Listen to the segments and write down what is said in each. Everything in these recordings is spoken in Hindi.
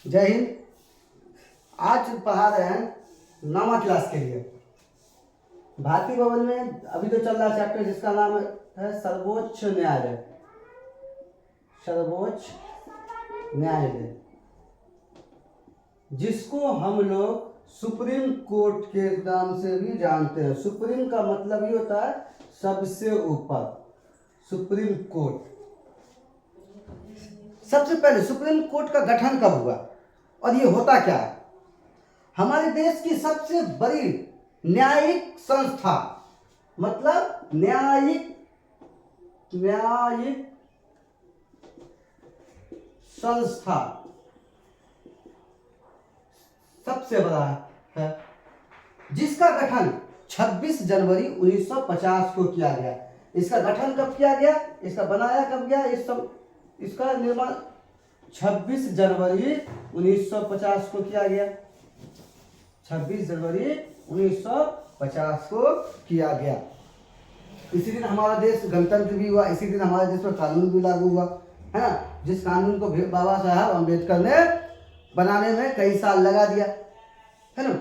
जय हिंद। आज पढ़ा रहे हैं 9वीं क्लास के लिए। भारतीय भवन में अभी तो चल रहा है चैप्टर जिसका नाम है सर्वोच्च न्यायालय। सर्वोच्च न्यायालय, जिसको हम लोग सुप्रीम कोर्ट के नाम से भी जानते हैं। सुप्रीम का मतलब ये होता है सबसे ऊपर, सुप्रीम कोर्ट। सबसे पहले सुप्रीम कोर्ट का गठन कब हुआ और ये होता क्या है? हमारे देश की सबसे बड़ी न्यायिक संस्था, मतलब न्यायिक संस्था सबसे बड़ा है, जिसका गठन 26 जनवरी 1950 को किया गया। इसका गठन कब किया गया, इसका बनाया कब गया, इसका निर्माण 26 जनवरी 1950 को किया गया। 26 जनवरी 1950 को किया गया। इसी दिन हमारा देश गणतंत्र भी हुआ। इसी दिन हमारे देश में कानून भी लागू हुआ, है ना। जिस कानून को बाबा साहब अम्बेडकर ने बनाने में कई साल लगा दिया, है ना।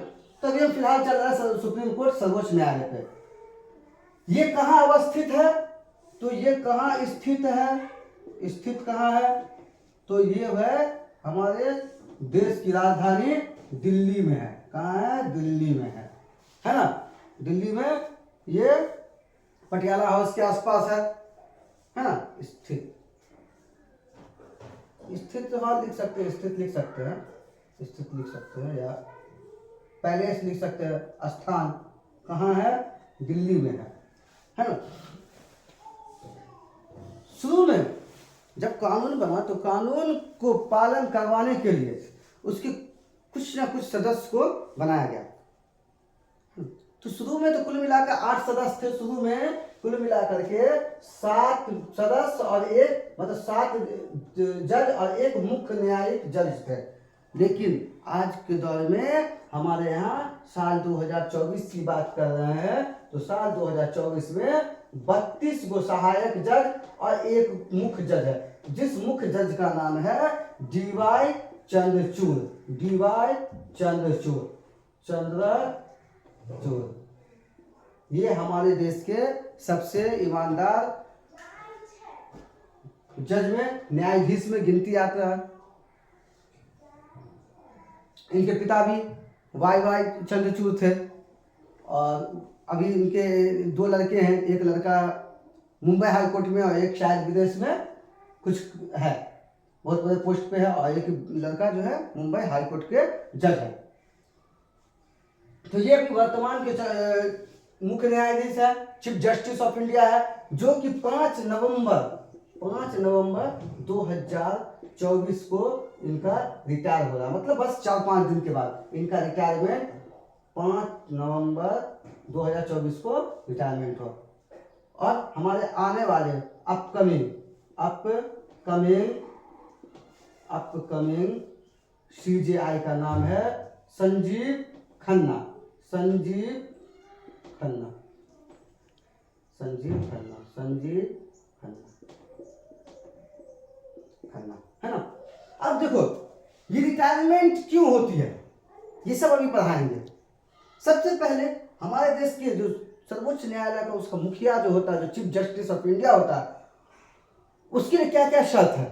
तभी हम फिलहाल चल रहा है सुप्रीम कोर्ट सर्वोच्च न्यायालय पे। ये कहाँ अवस्थित है? तो ये कहाँ स्थित है? स्थित कहाँ है? तो ये है हमारे देश की राजधानी दिल्ली में है। कहाँ है? दिल्ली में है ना। दिल्ली में ये पटियाला हाउस के आसपास है ना। स्थित तो हाँ लिख सकते हैं, स्थित लिख सकते हैं, स्थित लिख सकते हैं, या पैलेस लिख सकते हैं। स्थान कहाँ है? दिल्ली में है ना। शुरू में जब कानून बना तो कानून को पालन करवाने के लिए उसके कुछ ना कुछ सदस्य को बनाया गया। तो शुरू में तो कुल मिलाकर 8 सदस्य थे। शुरू में कुल मिलाकर के 7 सदस्य और एक, मतलब 7 जज और एक मुख्य न्यायिक जज थे। लेकिन आज के दौर में हमारे यहाँ साल 2024 की बात कर रहे हैं, तो साल 2024 में 32 गो सहायक जज और एक मुख्य जज है, जिस मुख्य जज का नाम है डीवाई चंद्रचूड़। डीवाई चंद्रचूड़, ये हमारे देश के सबसे ईमानदार जज में, न्यायाधीश में गिनती आता है। इनके पिता भी वाई चंद्रचूड़ थे और अभी इनके 2 लड़के हैं। एक लड़का मुंबई हाई कोर्ट में और एक शायद विदेश में कुछ है, बहुत बड़े पोस्ट पे है, और एक लड़का जो है मुंबई हाई कोर्ट के जज है। तो ये वर्तमान के मुख्य न्यायाधीश है, चीफ जस्टिस ऑफ इंडिया है, जो कि 5 नवंबर 2024 को इनका रिटायर हो रहा है। मतलब बस 4-5 दिन के बाद इनका रिटायरमेंट, 5 नवंबर 2024 को रिटायरमेंट हो। और हमारे आने वाले अपकमिंग सीजेआई का नाम है संजीव खन्ना। है ना। अब देखो ये रिटायरमेंट क्यों होती है, ये सब अभी पढ़ाएंगे। सबसे पहले हमारे देश के जो सर्वोच्च न्यायालय का उसका मुखिया जो होता है, जो चीफ जस्टिस ऑफ इंडिया होता है, उसके लिए क्या क्या शर्त है?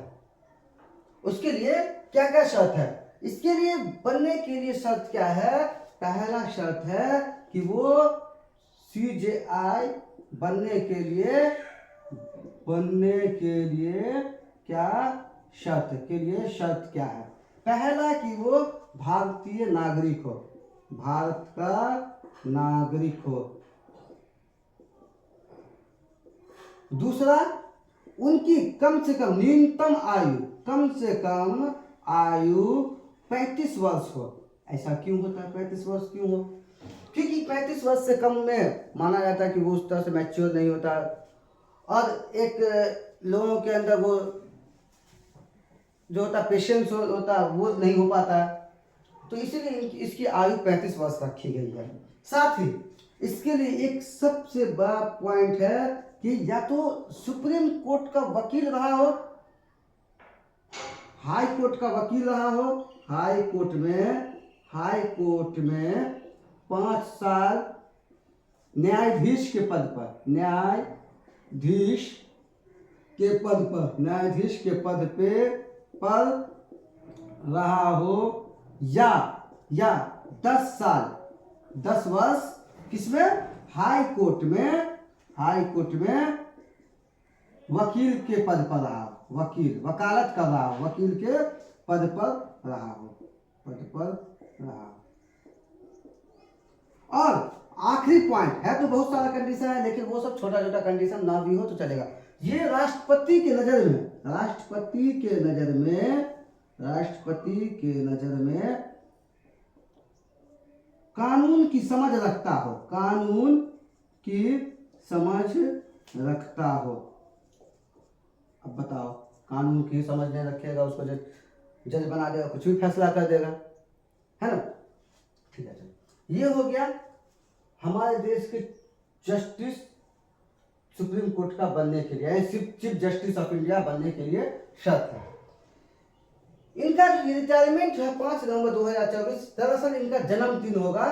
इसके लिए बनने के लिए शर्त क्या है? पहला शर्त है कि वो सीजेआई बनने के लिए क्या शर्त क्या है? पहला कि वो भारतीय नागरिक हो, भारत का नागरिक हो। दूसरा, उनकी कम से कम न्यूनतम आयु 35 वर्ष हो। ऐसा क्यों होता है? 35 वर्ष क्यों हो? क्योंकि 35 वर्ष से कम में माना जाता है कि वो उस तरह से मैच्योर नहीं होता, और एक लोगों के अंदर वो जो होता पेशेंस होता वो नहीं हो पाता है। तो इसीलिए इसकी आयु 35 वर्ष रखी गई है। साथ ही इसके लिए एक सबसे बड़ा पॉइंट है कि या तो सुप्रीम कोर्ट का वकील रहा हो, हाई कोर्ट का वकील रहा हो, हाई कोर्ट में 5 साल न्यायाधीश के पद पर पर रहा हो, या 10 वर्ष किसमें, हाई कोर्ट में वकील के पद पर रहा हो, वकालत कर रहा हो, वकील के पद पर रहा हो। और आखिरी पॉइंट है, तो बहुत सारा कंडीशन है, लेकिन वो सब छोटा छोटा कंडीशन ना भी हो तो चलेगा। ये राष्ट्रपति के नजर में कानून की समझ रखता हो। अब बताओ, कानून की समझ नहीं रखेगा, उसको जज बना देगा, कुछ भी फैसला कर देगा, है ना। ठीक है, चलो ये हो गया हमारे देश के जस्टिस सुप्रीम कोर्ट का बनने के लिए, चीफ जस्टिस ऑफ इंडिया बनने के लिए शर्त है। इनका रिटायरमेंट जो है 5 नवंबर 2024, दरअसल इनका जन्मदिन होगा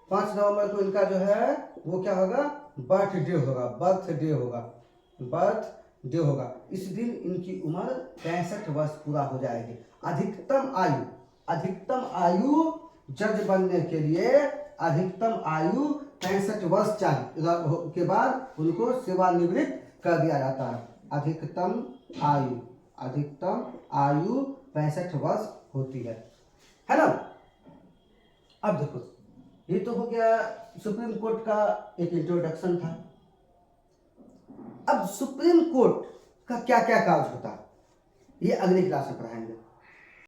5 नवंबर को, इनका जो है वो क्या होगा, बर्थडे होगा। इस दिन इनकी उम्र 65 वर्ष पूरा हो जाएगी। अधिकतम आयु जज बनने के लिए अधिकतम आयु 65 वर्ष चाहिए, के बाद उनको सेवानिवृत्त कर दिया जाता है। अधिकतम आयु 65 वर्ष होती है ना। अब देखो, ये तो हो गया सुप्रीम कोर्ट का एक इंट्रोडक्शन था। अब सुप्रीम कोर्ट का क्या क्या कार्य होता है, ये अगली क्लास में पढ़ाएंगे।